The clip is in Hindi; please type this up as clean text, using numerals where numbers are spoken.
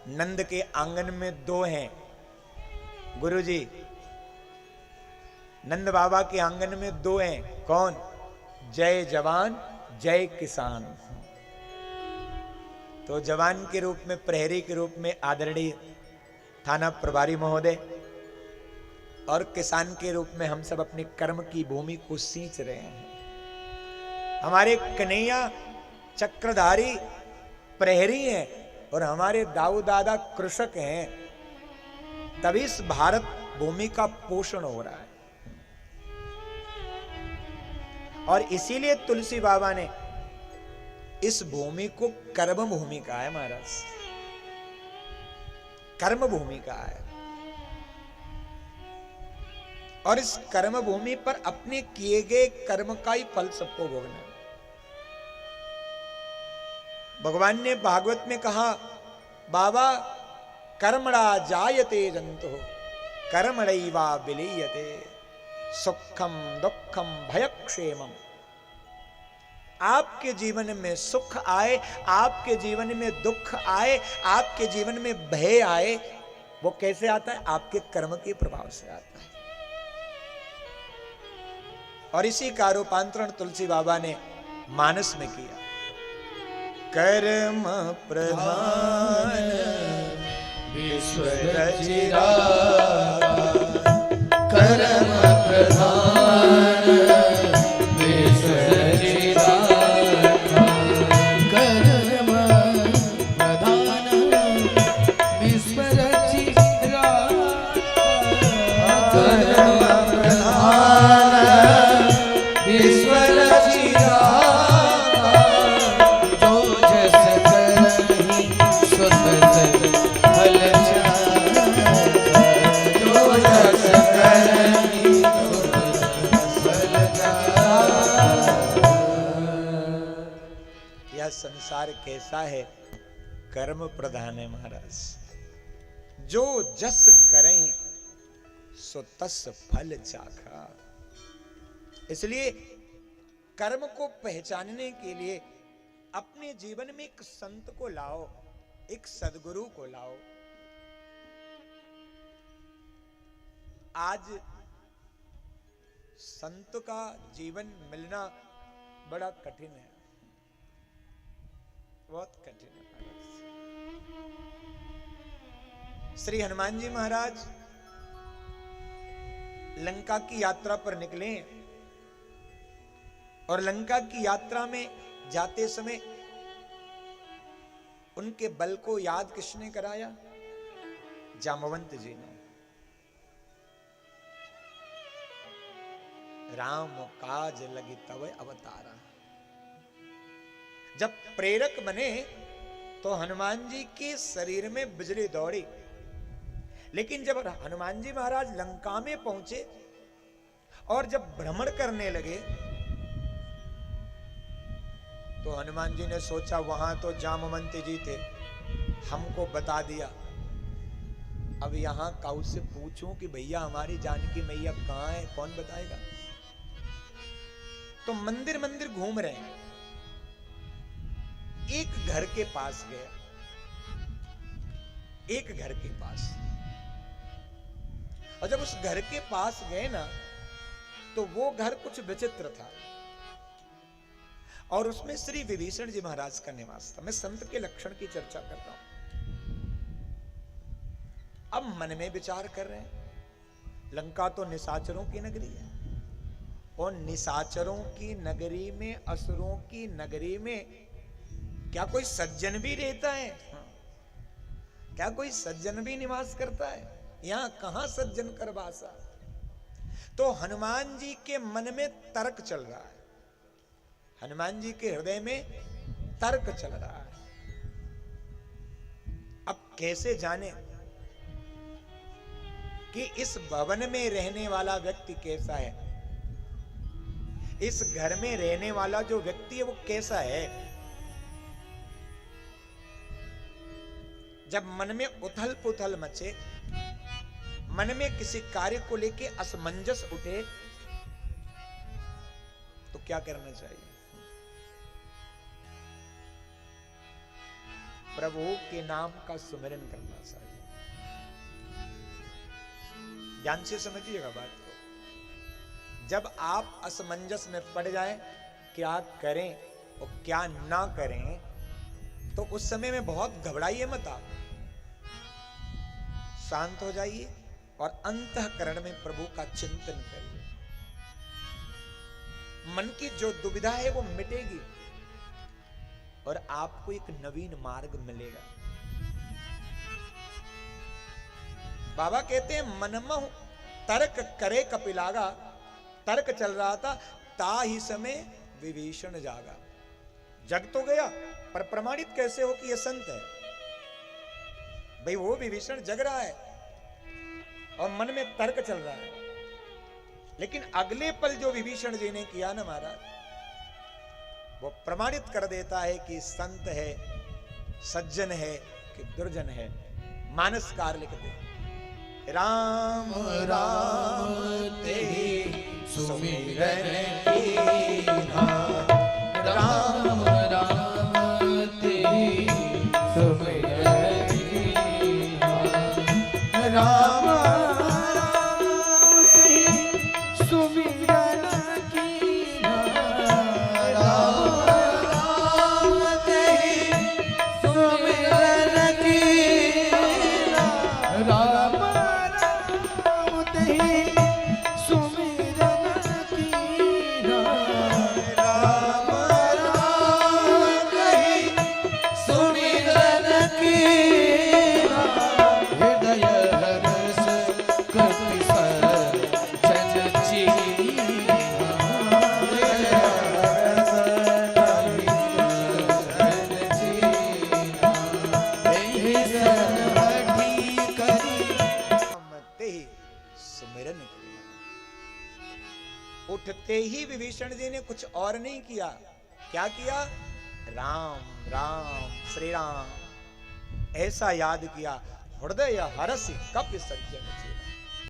नंद के आंगन में दो हैं गुरुजी, नंद बाबा के आंगन में दो हैं, कौन? जय जवान जय किसान। तो जवान के रूप में, प्रहरी के रूप में आदरणीय थाना प्रभारी महोदय, और किसान के रूप में हम सब अपने कर्म की भूमि को सींच रहे हैं। हमारे कन्हैया चक्रधारी प्रहरी हैं और हमारे दाऊ दादा कृषक हैं, तभी इस भारत भूमि का पोषण हो रहा है। और इसीलिए तुलसी बाबा ने इस भूमि को कर्म भूमि कहा है महाराज, कर्म भूमि कहा है। और इस कर्म भूमि पर अपने किए गए कर्म का ही फल सबको भोगना है। भगवान ने भागवत में कहा, बाबा कर्मणा जायते जंतु कर्मणैवा विलीयते सुखम दुखम भयक्षेमम। आपके जीवन में सुख आए, आपके जीवन में दुख आए, आपके जीवन में भय आए, वो कैसे आता है? आपके कर्म के प्रभाव से आता है। और इसी का रूपांतरण तुलसी बाबा ने मानस में किया। कर्म प्रधान विश्व रचिरा, कर्म प्रधान विश्व रचिरा, कर्म प्रधान विश्व रचिरा, कर्म प्रधान विश्व रचिरा, जो जस करहि सो तस फल चाहि, जो जस करहि सो तस फल चाहि। यह संसार कैसा है? कर्म प्रधान है महाराज। जो जस करें सो तस फल चाखा। इसलिए कर्म को पहचानने के लिए अपने जीवन में एक संत को लाओ, एक सदगुरु को लाओ। आज संत का जीवन मिलना बड़ा कठिन है, बहुत कठिन है महाराज। श्री हनुमान जी महाराज लंका की यात्रा पर निकले, और लंका की यात्रा में जाते समय उनके बल को याद किसने कराया? जामवंत जी ने। राम काज लगी तव अवतारा। जब प्रेरक बने तो हनुमान जी के शरीर में बिजली दौड़ी, लेकिन जब हनुमान जी महाराज लंका में पहुंचे और जब भ्रमण करने लगे तो हनुमान जी ने सोचा, वहां तो जामवंत जी थे, हमको बता दिया, अब यहां काऊ से पूछूं कि भैया हमारी जानकी मैया कहां है, कौन बताएगा? तो मंदिर मंदिर घूम रहे हैं, एक घर के पास गया, एक घर के पास। और जब उस घर के पास गए ना, तो वो घर कुछ विचित्र था, और उसमें श्री विभीषण जी महाराज का निवास था। मैं संत के लक्षण की चर्चा कर रहा हूं। अब मन में विचार कर रहे हैं, लंका तो निशाचरों की नगरी है, और निशाचरों की नगरी में, असुरों की नगरी में क्या कोई सज्जन भी रहता है? क्या कोई सज्जन भी निवास करता है? यहां कहां सज्जन कर वासा। तो हनुमान जी के मन में तर्क चल रहा है, हनुमान जी के हृदय में तर्क चल रहा है। अब कैसे जाने कि इस भवन में रहने वाला व्यक्ति कैसा है, इस घर में रहने वाला जो व्यक्ति है वो कैसा है। जब मन में उथल पुथल मचे, मन में किसी कार्य को लेके असमंजस उठे, तो क्या करना चाहिए? प्रभु के नाम का सुमिरन करना चाहिए। ध्यान से समझिएगा बात को। जब आप असमंजस में पड़ जाएं, क्या करें और क्या ना करें, तो उस समय में बहुत घबराइए मत। आप शांत हो जाइए और अंतःकरण में प्रभु का चिंतन करिए। मन की जो दुविधा है वो मिटेगी और आपको एक नवीन मार्ग मिलेगा। बाबा कहते हैं मनमहु तर्क करे कपिलागा। तर्क चल रहा था, ता ही समय विभीषण जागा। जग तो गया पर प्रमाणित कैसे हो कि यह संत है? भाई वो विभीषण जग रहा है और मन में तर्क चल रहा है, लेकिन अगले पल जो विभीषण जी ने किया ना महाराज, वो प्रमाणित कर देता है कि संत है, सज्जन है कि दुर्जन है। मानसकार लिखते हैं, राम राम तेहि सुमिरन कीन्हा, राम राम तेहि सुमिरन कीन्हा, राम राम तेहि सुमिरन कीन्हा, राम राम तेहि सुमिरन कीन्हा, राम उठते ही विभीषण जी ने कुछ और नहीं किया। क्या किया? राम राम श्री राम ऐसा याद किया। हृदय हरसि कपि सज्जन चेला।